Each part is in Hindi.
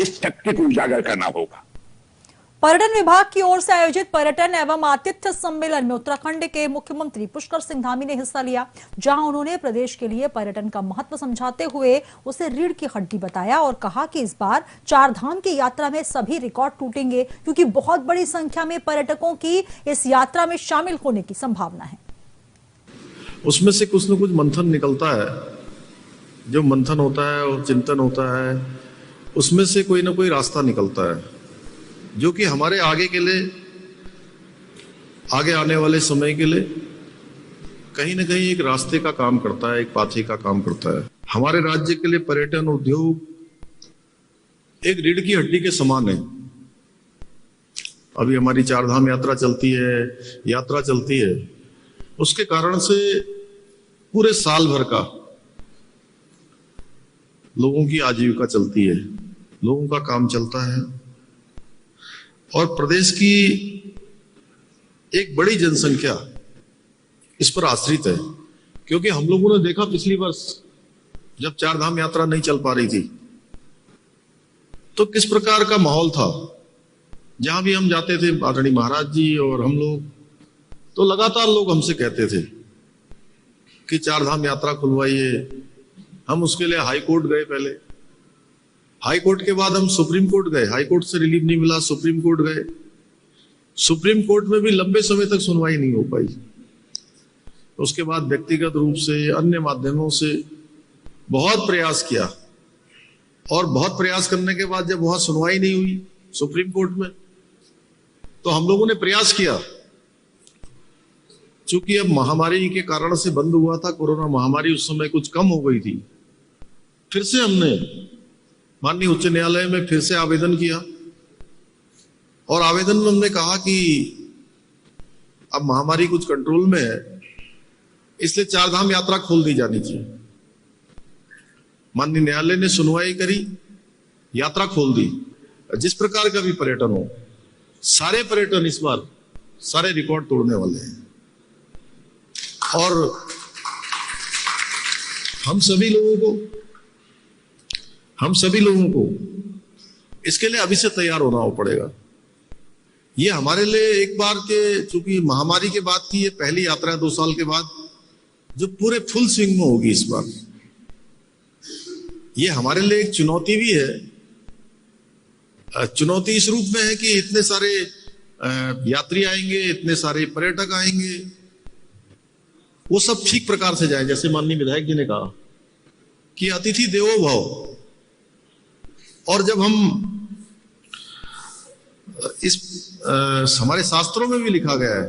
इस शक्ति को उजागर करना होगा। पर्यटन विभाग की ओर से आयोजित पर्यटन एवं आतिथ्य सम्मेलन में उत्तराखंड के मुख्यमंत्री पुष्कर सिंह धामी ने हिस्सा लिया, जहां उन्होंने प्रदेश के लिए पर्यटन का महत्व समझाते हुए उसे रीढ़ की हड्डी बताया और कहा कि इस बार 4 धाम की यात्रा में सभी रिकॉर्ड टूटेंगे, क्योंकि बहुत बड़ी संख्या में पर्यटकों की इस यात्रा में शामिल होने की संभावना है। उसमें से कुछ न कुछ मंथन निकलता है, जो मंथन होता है और चिंतन होता है, उसमें से कोई ना कोई रास्ता निकलता है जो कि हमारे आगे के लिए, आगे आने वाले समय के लिए कहीं ना कहीं एक रास्ते का काम करता है, एक पाथी का काम करता है। हमारे राज्य के लिए पर्यटन उद्योग एक रीढ़ की हड्डी के समान है। अभी हमारी 4 धाम यात्रा चलती है, उसके कारण से पूरे साल भर का लोगों की आजीविका चलती है, लोगों का काम चलता है और प्रदेश की एक बड़ी जनसंख्या इस पर आश्रित है। क्योंकि हम लोगों ने देखा पिछली वर्ष जब 4 धाम यात्रा नहीं चल पा रही थी तो किस प्रकार का माहौल था। जहां भी हम जाते थे, आदरणीय महाराज जी और हम लोग, तो लगातार लोग हमसे कहते थे कि 4 धाम यात्रा खुलवाइए। हम उसके लिए हाई कोर्ट गए, पहले हाई कोर्ट के बाद हम सुप्रीम कोर्ट गए, हाई कोर्ट से रिलीफ नहीं मिला, सुप्रीम कोर्ट गए। सुप्रीम कोर्ट में भी लंबे समय तक सुनवाई नहीं हो पाई। उसके बाद व्यक्तिगत रूप से, अन्य माध्यमों से बहुत प्रयास किया और बहुत प्रयास करने के बाद जब वहां सुनवाई नहीं हुई सुप्रीम कोर्ट में, तो हम लोगों ने प्रयास किया। चूंकि अब महामारी के कारण से बंद हुआ था, कोरोना महामारी उस समय कुछ कम हो गई थी, फिर से हमने माननीय उच्च न्यायालय में फिर से आवेदन किया और आवेदन में हमने कहा कि अब महामारी कुछ कंट्रोल में है, इसलिए 4 धाम यात्रा खोल दी जानी चाहिए। माननीय न्यायालय ने सुनवाई करी, यात्रा खोल दी। जिस प्रकार का भी पर्यटन हो, सारे पर्यटन इस बार सारे रिकॉर्ड तोड़ने वाले हैं और हम सभी लोगों को इसके लिए अभी से तैयार होना पड़ेगा। ये हमारे लिए एक बार के, चूंकि महामारी के बाद की ये पहली यात्रा है 2 साल के बाद, जो पूरे फुल स्विंग में होगी इस बार। ये हमारे लिए एक चुनौती भी है। चुनौती इस रूप में है कि इतने सारे यात्री आएंगे, इतने सारे पर्यटक आएंगे, वो सब ठीक प्रकार से जाए। जैसे माननीय विधायक जी ने कहा कि अतिथि देवो भव, और जब हम इस हमारे शास्त्रों में भी लिखा गया है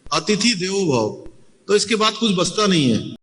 अतिथि देवो भव, तो इसके बाद कुछ बचता नहीं है।